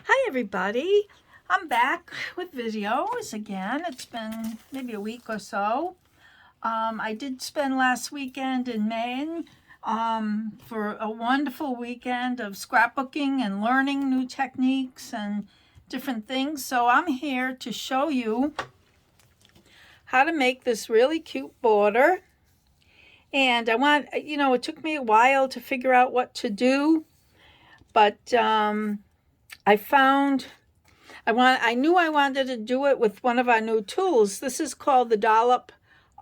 Hi everybody, I'm back with videos again. It's been maybe a week or so. I did spend last weekend in Maine for a wonderful weekend of scrapbooking and learning new techniques and different things. So I'm here to show you how to make this really cute border. And it took me a while to figure out what to do, but I knew I wanted to do it with one of our new tools. This is called the Dollop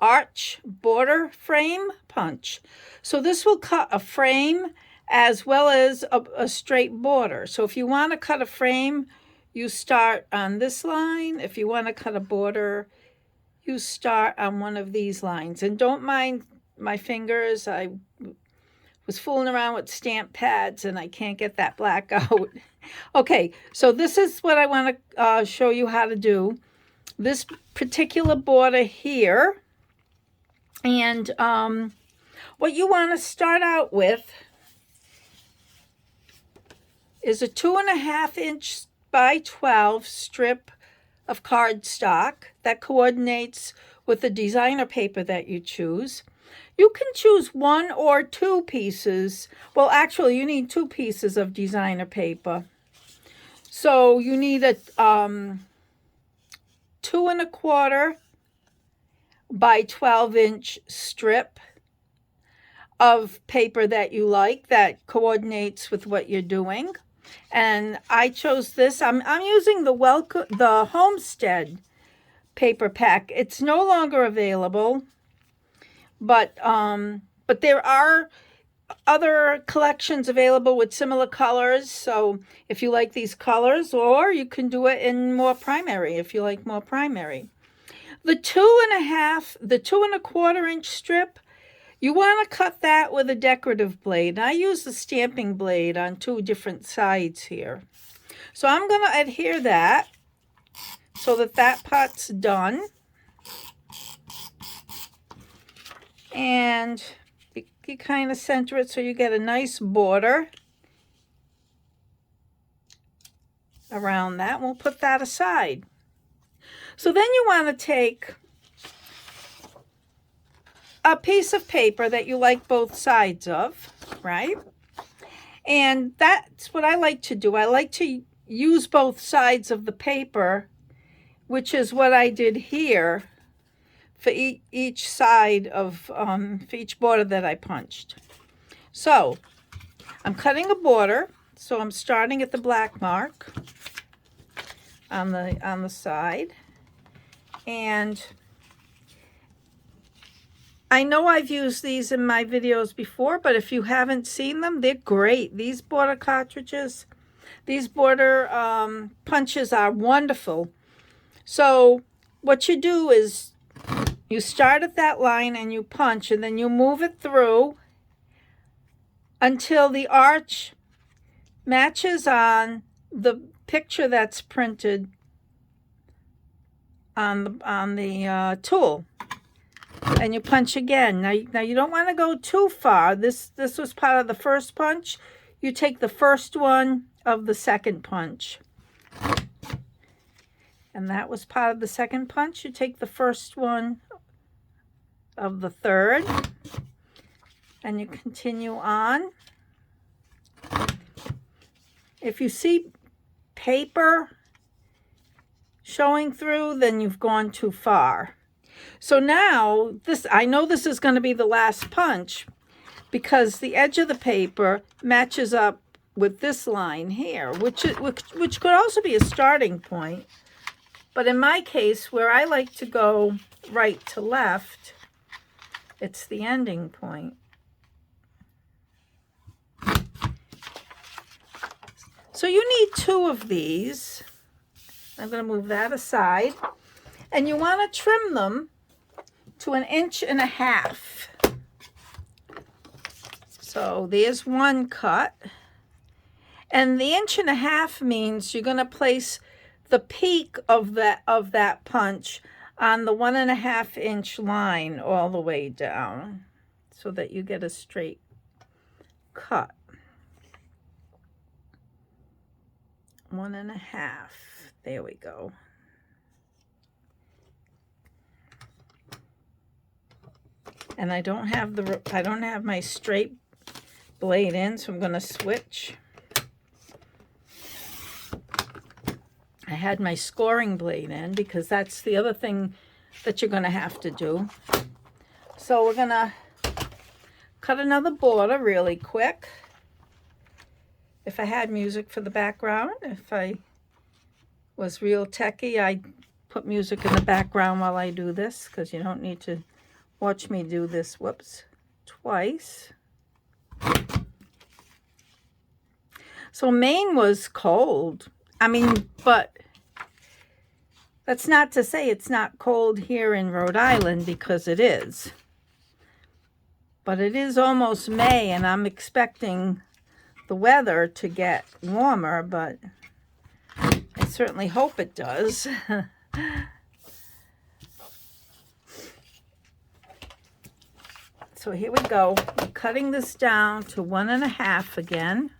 Arch Border Frame Punch. So this will cut a frame as well as a straight border. So if you want to cut a frame, you start on this line. If you want to cut a border, you start on one of these lines. And don't mind my fingers. I was fooling around with stamp pads and I can't get that black out. Okay, so this is what I want to show you how to do. This particular border here. And what you want to start out with is a 2.5 inch by 12 strip of cardstock that coordinates with the designer paper that you choose. You can choose 1 or 2 pieces. Well, actually, you need 2 pieces of designer paper. So you need a 2.25 by 12 inch strip of paper that you like that coordinates with what you're doing. And I chose this. I'm using the Homestead paper pack. It's no longer available, but there are other collections available with similar colors. So if you like these colors, or you can do it in more primary if you like more primary. The 2.25 inch strip, you want to cut that with a decorative blade. I use the stamping blade on 2 different sides here. So I'm going to adhere that so that part's done. And you kind of center it so you get a nice border around that. We'll put that aside. So then you want to take a piece of paper that you like both sides of, right? And that's what I like to do. I like to use both sides of the paper, which is what I did here for each side of, for each border that I punched. So I'm cutting a border. So I'm starting at the black mark on the side. And I know I've used these in my videos before, but if you haven't seen them, they're great. These border cartridges, these border punches are wonderful. So what you do is you start at that line and you punch, and then you move it through until the arch matches on the picture that's printed on the tool. And you punch again. Now you don't want to go too far. This was part of the first punch. You take the first one of the second punch. And that was part of the second punch. You take the first one of the third. And you continue on. If you see paper showing through, then you've gone too far. So now, I know this is going to be the last punch because the edge of the paper matches up with this line here, which could also be a starting point. But in my case, where I like to go right to left, it's the ending point. So you need 2 of these. I'm going to move that aside. And you want to trim them to 1.5 inches. So there's one cut. And the 1.5 inches means you're going to place the peak of that punch on the 1.5 inch line all the way down so that you get a straight cut. 1.5. There we go. And I don't have my straight blade in, so I'm going to switch. I had my scoring blade in because that's the other thing that you're going to have to do. So we're going to cut another border really quick. If I had music for the background, if I was real techie, I'd put music in the background while I do this, because you don't need to watch me do this, whoops, twice. So Maine was cold. I mean, but that's not to say it's not cold here in Rhode Island, because it is. But it is almost May, and I'm expecting the weather to get warmer, but I certainly hope it does. So here we go. I'm cutting this down to 1.5 again.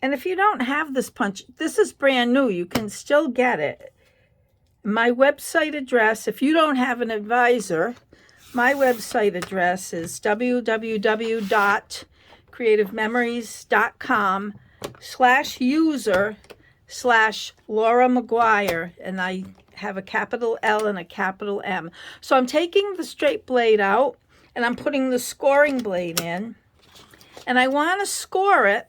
And if you don't have this punch, this is brand new. You can still get it. My website address, if you don't have an advisor, my website address is www.creativememories.com/user/Laura McGuire, and I have a capital L and a capital M. So I'm taking the straight blade out, and I'm putting the scoring blade in, and I want to score it.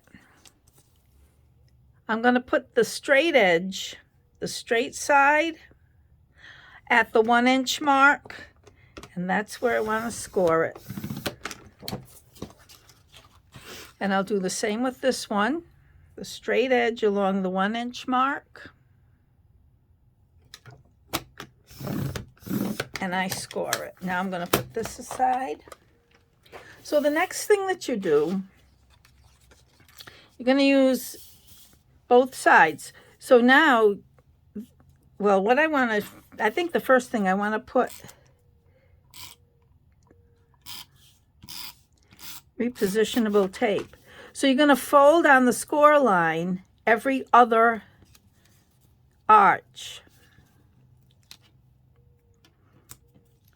I'm going to put the straight edge, the straight side, at the 1-inch mark, and that's where I want to score it. And I'll do the same with this one, the straight edge along the 1-inch mark, and I score it. Now I'm going to put this aside. So the next thing that you do, you're going to use both sides. So now, well, what I think the first thing I want to put repositionable tape. So you're going to fold on the score line every other arch.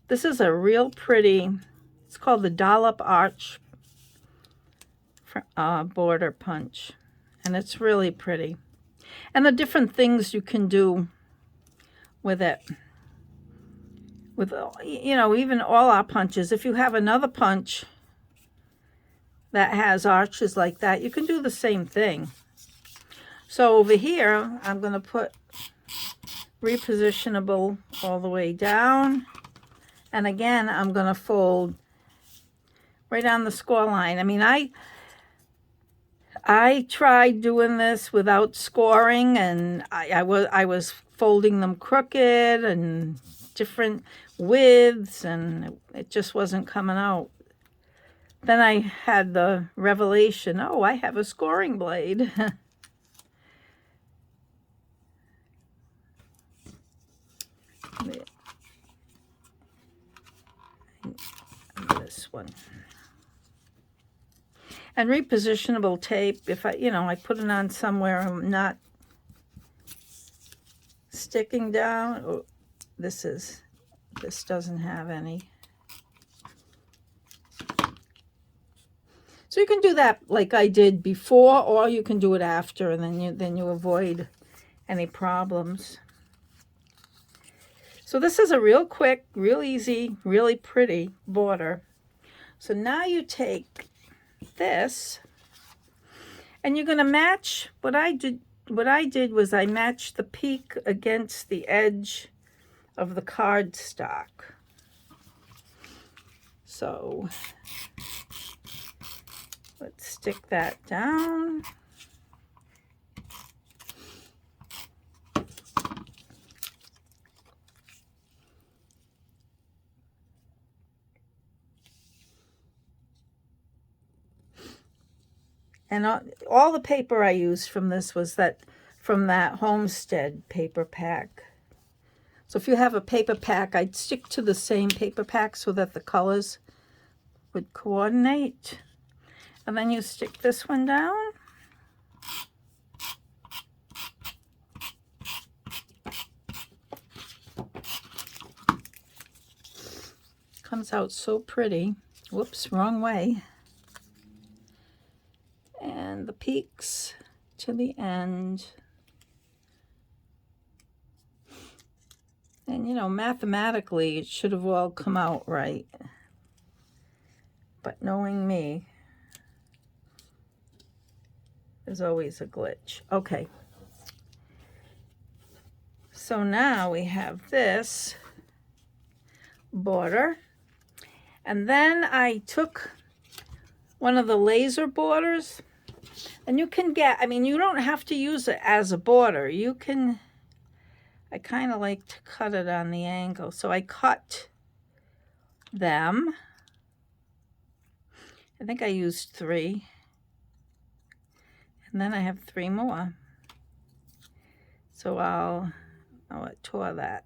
This is a real pretty, it's called the Dollop Arch border punch. And it's really pretty. And the different things you can do with it. With, you know, even all our punches. If you have another punch that has arches like that, you can do the same thing. So over here, I'm going to put repositionable all the way down. And again, I'm going to fold right on the score line. I mean, I tried doing this without scoring, and I was folding them crooked and different widths, and it just wasn't coming out. Then I had the revelation, oh, I have a scoring blade. This one. And repositionable tape, if I put it on somewhere I'm not sticking down. Oh, this doesn't have any. So you can do that like I did before, or you can do it after, and then you avoid any problems. So this is a real quick, real easy, really pretty border. So now you take this, and you're going to match what I did was I matched the peak against the edge of the cardstock. So let's stick that down. And all the paper I used from this was from that Homestead paper pack. So if you have a paper pack, I'd stick to the same paper pack so that the colors would coordinate. And then you stick this one down. Comes out so pretty. Whoops, wrong way. And the peaks to the end. And you know, mathematically, it should have all come out right. But knowing me, there's always a glitch. Okay. So now we have this border. And then I took one of the laser borders, and you can get, I mean, you don't have to use it as a border. You can, I kind of like to cut it on the angle. So I cut them. I think I used 3. And then I have 3 more. So oh, I tore that.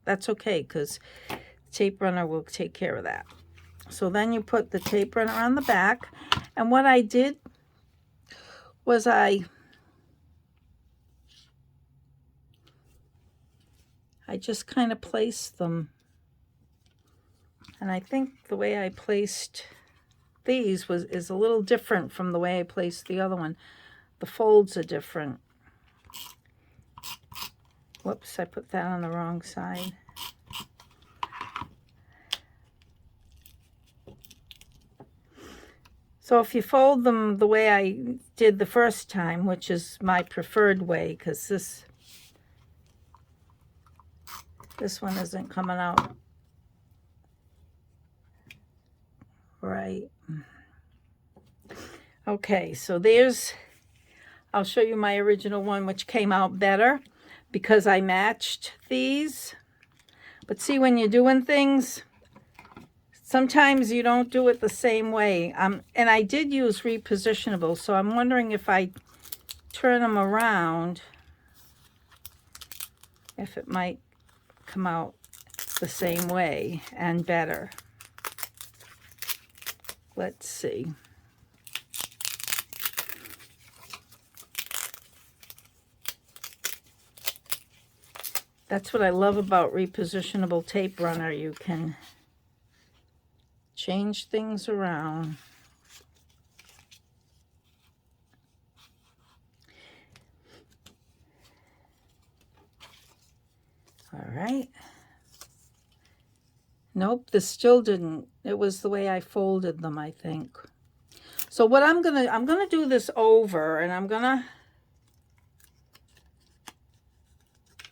That's okay, because tape runner will take care of that. So then you put the tape runner on the back. And what I did was I just kind of placed them. And I think the way I placed these is a little different from the way I placed the other one. The folds are different. Whoops, I put that on the wrong side. So if you fold them the way I did the first time, which is my preferred way, because this one isn't coming out right. Okay, so there's, I'll show you my original one, which came out better because I matched these. But see, when you're doing things, sometimes you don't do it the same way. And I did use repositionable, so I'm wondering if I turn them around, if it might come out the same way and better. Let's see. That's what I love about repositionable tape runner. You can change things around. All right. Nope, this still didn't. It was the way I folded them, I think. So what I'm gonna do this over, and I'm gonna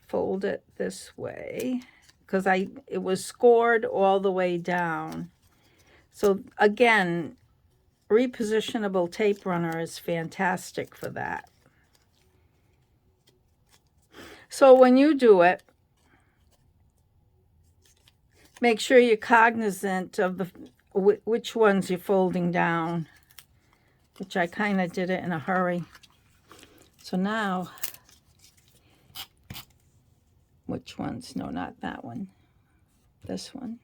fold it this way because it was scored all the way down. So again, repositionable tape runner is fantastic for that. So when you do it, make sure you're cognizant of which ones you're folding down, which I kind of did it in a hurry. So now, which ones? No, not that one. This one.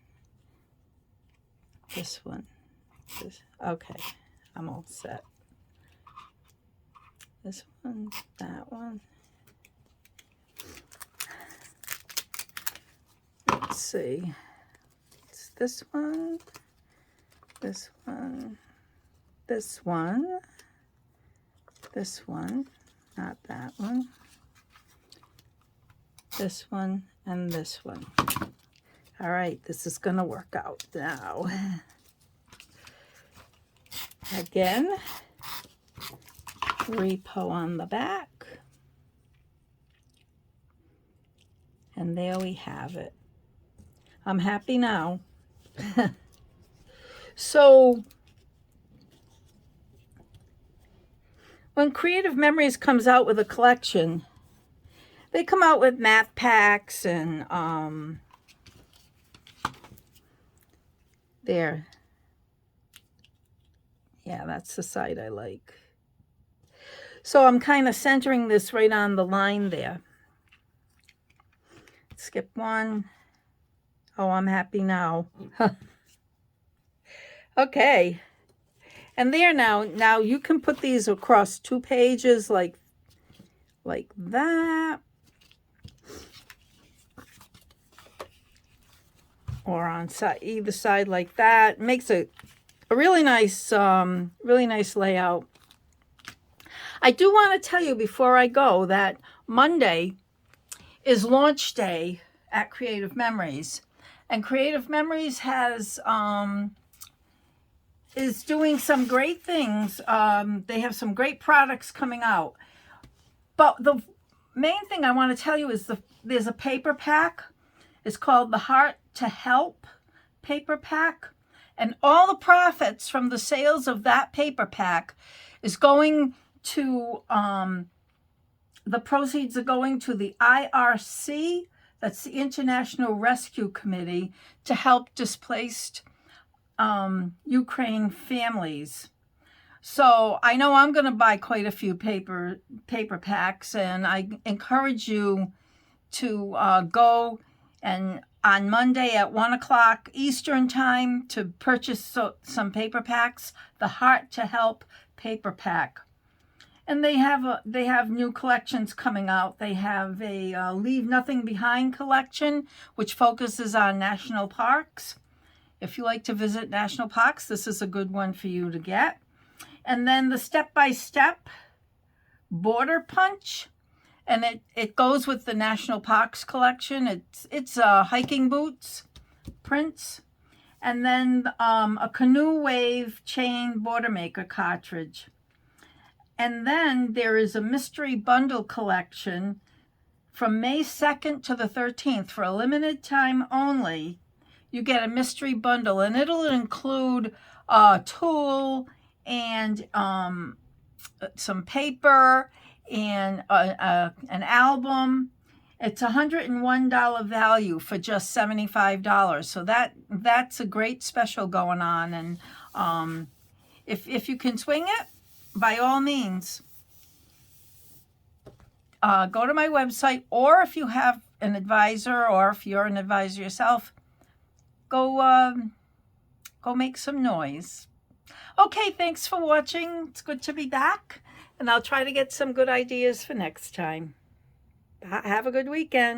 This one. This. Okay, I'm all set. This one, that one. Let's see. It's this one, this one, this one, this one, not that one, this one, and this one. All right, this is going to work out now. Again, repo on the back. And there we have it. I'm happy now. So when Creative Memories comes out with a collection, they come out with math packs and there. Yeah, that's the side I like. So I'm kind of centering this right on the line there. Skip one. Oh, I'm happy now. Okay. And there now you can put these across 2 pages like that, or on either side like that. Makes a really nice layout. I do want to tell you before I go that Monday is launch day at Creative Memories, and Creative Memories is doing some great things. They have some great products coming out. But the main thing I want to tell you is there's a paper pack. It's called the Heart to Help paper pack. And all the profits from the sales of that paper pack is going to, the proceeds are going to the IRC, that's the International Rescue Committee, to help displaced Ukraine families. So I know I'm going to buy quite a few paper packs, and I encourage you to go and on Monday at 1:00 Eastern time to purchase some paper packs, the Heart to Help paper pack. And they have new collections coming out. They have a Leave Nothing Behind collection, which focuses on national parks. If you like to visit national parks, this is a good one for you to get. And then the step-by-step border punch, and it goes with the national parks collection. It's hiking boots prints, and then a canoe wave chain border maker cartridge. And then there is a mystery bundle collection from May 2nd to the 13th for a limited time only. You get a mystery bundle, and it'll include a tool and some paper and an album. It's $101 value for just $75. So that's a great special going on. And if you can swing it, by all means, go to my website, or if you have an advisor, or if you're an advisor yourself, go make some noise. Okay, thanks for watching. It's good to be back, and I'll try to get some good ideas for next time. Have a good weekend.